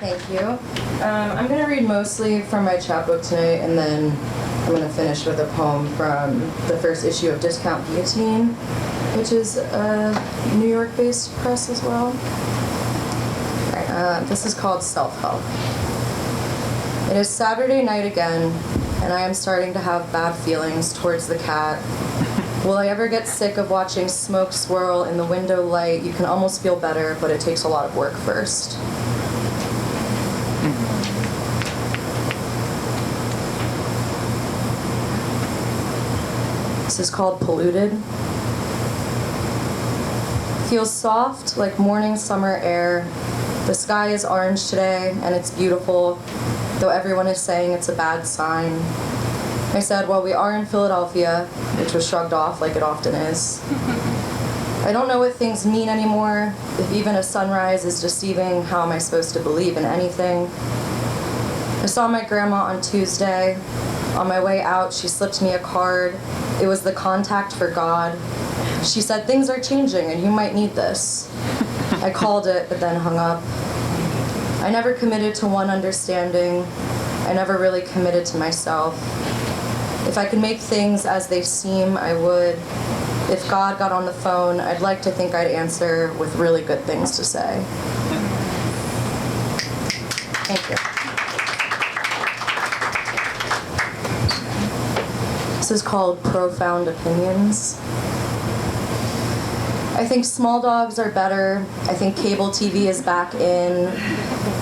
Thank you. I'm going to read mostly from my chapbook tonight, and then I'm going to finish with a poem from the first issue of Discount Guillotine, which is a New York-based press as well. This is called Self-Help. It is Saturday night again, and I am starting to have bad feelings towards the cat. Will I ever get sick of watching smoke swirl in the window light? You can almost feel better, but it takes a lot of work first. This is called Polluted. Feels soft like morning summer air. The sky is orange today, and it's beautiful, though everyone is saying it's a bad sign. I said, well, we are in Philadelphia, which was shrugged off like it often is. I don't know what things mean anymore. If even a sunrise is deceiving, how am I supposed to believe in anything? I saw my grandma on Tuesday. On my way out, she slipped me a card. It was the contact for God. She said, things are changing and you might need this. I called it, but then hung up. I never committed to one understanding. I never really committed to myself. If I could make things as they seem, I would. If God got on the phone, I'd like to think I'd answer with really good things to say. Thank you. This is called Profound Opinions. I think small dogs are better. I think cable TV is back in.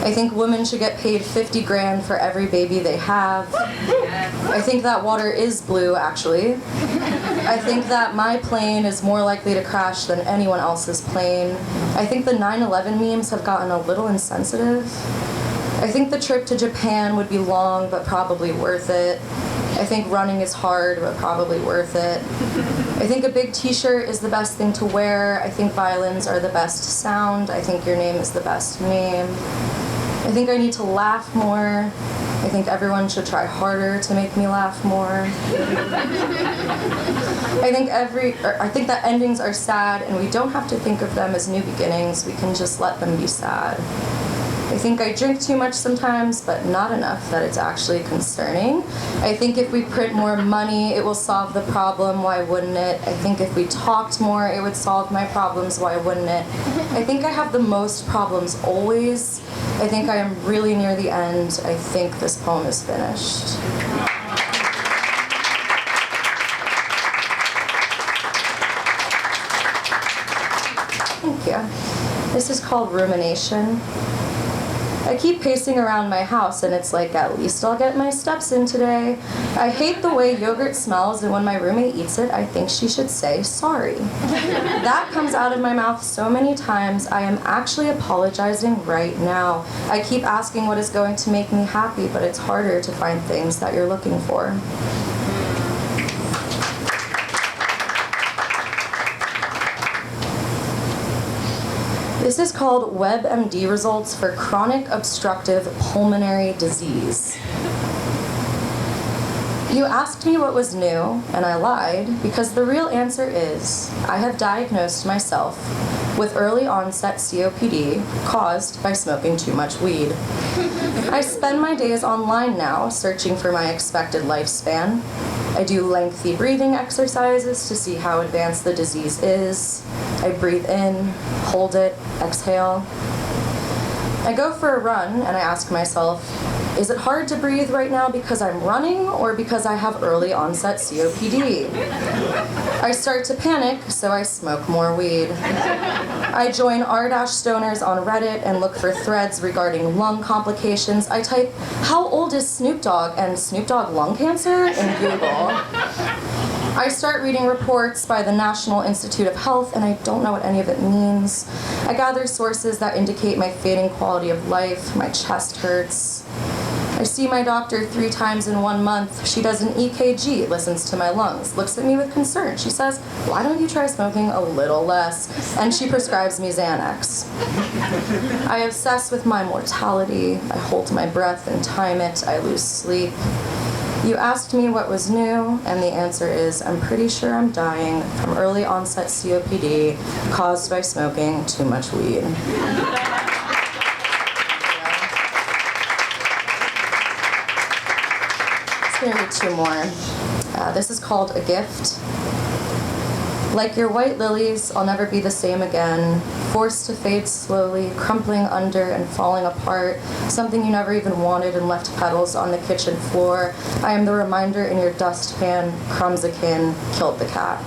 I think women should get paid 50 grand for every baby they have. I think that water is blue, actually. I think that my plane is more likely to crash than anyone else's plane. I think the 9/11 memes have gotten a little insensitive. I think the trip to Japan would be long, but probably worth it. I think running is hard, but probably worth it. I think a big t-shirt is the best thing to wear. I think violins are the best sound. I think your name is the best name. I think I need to laugh more. I think everyone should try harder to make me laugh more. I think that endings are sad, and we don't have to think of them as new beginnings. We can just let them be sad. I think I drink too much sometimes, but not enough that it's actually concerning. I think if we print more money, it will solve the problem. Why wouldn't it? I think if we talked more, it would solve my problems. Why wouldn't it? I think I have the most problems always. I think I am really near the end. I think this poem is finished. Thank you. This is called Rumination. I keep pacing around my house, and it's like, at least I'll get my steps in today. I hate the way yogurt smells, and when my roommate eats it, I think she should say sorry. That comes out of my mouth so many times, I am actually apologizing right now. I keep asking what is going to make me happy, but it's harder to find things that you're looking for. This is called WebMD results for chronic obstructive pulmonary disease. You asked me what was new, and I lied, because the real answer is I have diagnosed myself with early onset COPD caused by smoking too much weed. I spend my days online now searching for my expected lifespan. I do lengthy breathing exercises to see how advanced the disease is. I breathe in, hold it, exhale. I go for a run and I ask myself, is it hard to breathe right now because I'm running or because I have early onset COPD? I start to panic, so I smoke more weed. I join r-stoners on Reddit and look for threads regarding lung complications. I type, how old is Snoop Dogg and Snoop Dogg lung cancer in Google. I start reading reports by the National Institute of Health, and I don't know what any of it means. I gather sources that indicate my fading quality of life. My chest hurts. I see my doctor 3 times in 1 month. She does an EKG, listens to my lungs, looks at me with concern. She says, why don't you try smoking a little less? And she prescribes me Xanax. I obsess with my mortality. I hold my breath and time it. I lose sleep. You asked me what was new, and the answer is I'm pretty sure I'm dying from early onset COPD caused by smoking too much weed. just gonna read two more. This is called A Gift. Like your white lilies, I'll never be the same again, forced to fade slowly, crumpling under and falling apart, something you never even wanted and left petals on the kitchen floor. I am the reminder in your dustpan, crumbs akin, killed the cat.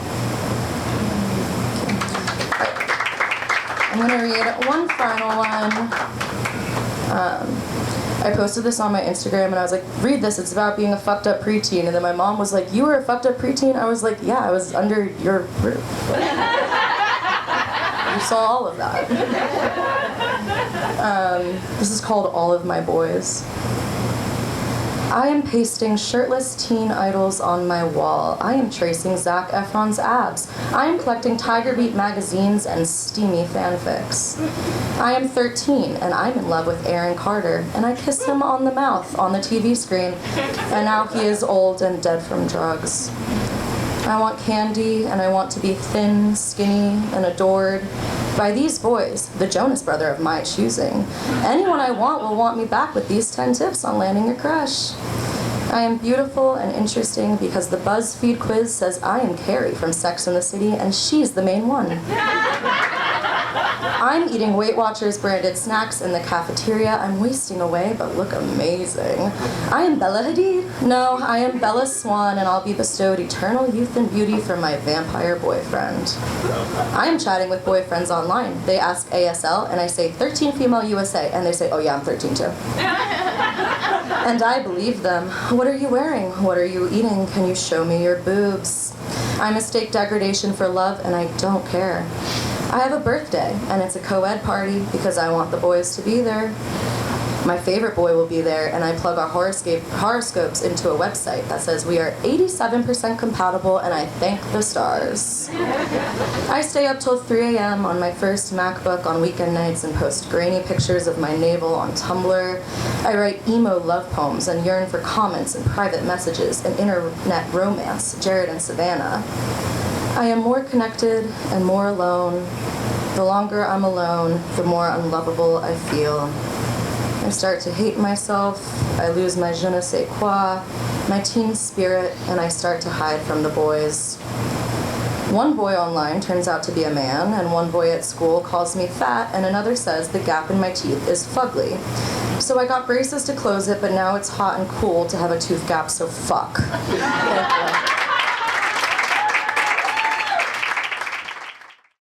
I'm gonna read one final one. I posted this on my Instagram and I was like, read this, it's about being a fucked up preteen. And then my mom was like, you were a fucked up preteen? I was like, yeah, I was under your roof. You saw all of that. This is called All of My Boys. I am pasting shirtless teen idols on my wall. I am tracing Zac Efron's abs. I am collecting Tiger Beat magazines and steamy fanfics. I am 13 and I'm in love with Aaron Carter and I kiss him on the mouth on the TV screen and now he is old and dead from drugs. I want candy and I want to be thin, skinny, and adored by these boys, the Jonas Brother of my choosing. Anyone I want will want me back with these 10 tips on landing your crush. I am beautiful and interesting because the BuzzFeed quiz says I am Carrie from Sex and the City and she's the main one. I'm eating Weight Watchers branded snacks in the cafeteria. I'm wasting away, but look amazing. I am Bella Hadid. No, I am Bella Swan, and I'll be bestowed eternal youth and beauty from my vampire boyfriend. I am chatting with boyfriends online. They ask ASL, and I say 13 female USA, and they say, oh yeah, I'm 13 too. And I believe them. What are you wearing? What are you eating? Can you show me your boobs? I mistake degradation for love, and I don't care. I have a birthday, and it's a co-ed party because I want the boys to be there. My favorite boy will be there, and I plug our horoscopes into a website that says we are 87% compatible, and I thank the stars. I stay up till 3 a.m. on my first MacBook on weekend nights and post grainy pictures of my navel on Tumblr. I write emo love poems and yearn for comments and private messages and internet romance, Jared and Savannah. I am more connected and more alone. The longer I'm alone, the more unlovable I feel. I start to hate myself, I lose my je ne sais quoi, my teen spirit, and I start to hide from the boys. One boy online turns out to be a man, and one boy at school calls me fat, and another says the gap in my teeth is fugly. So I got braces to close it, but now it's hot and cool to have a tooth gap, so fuck.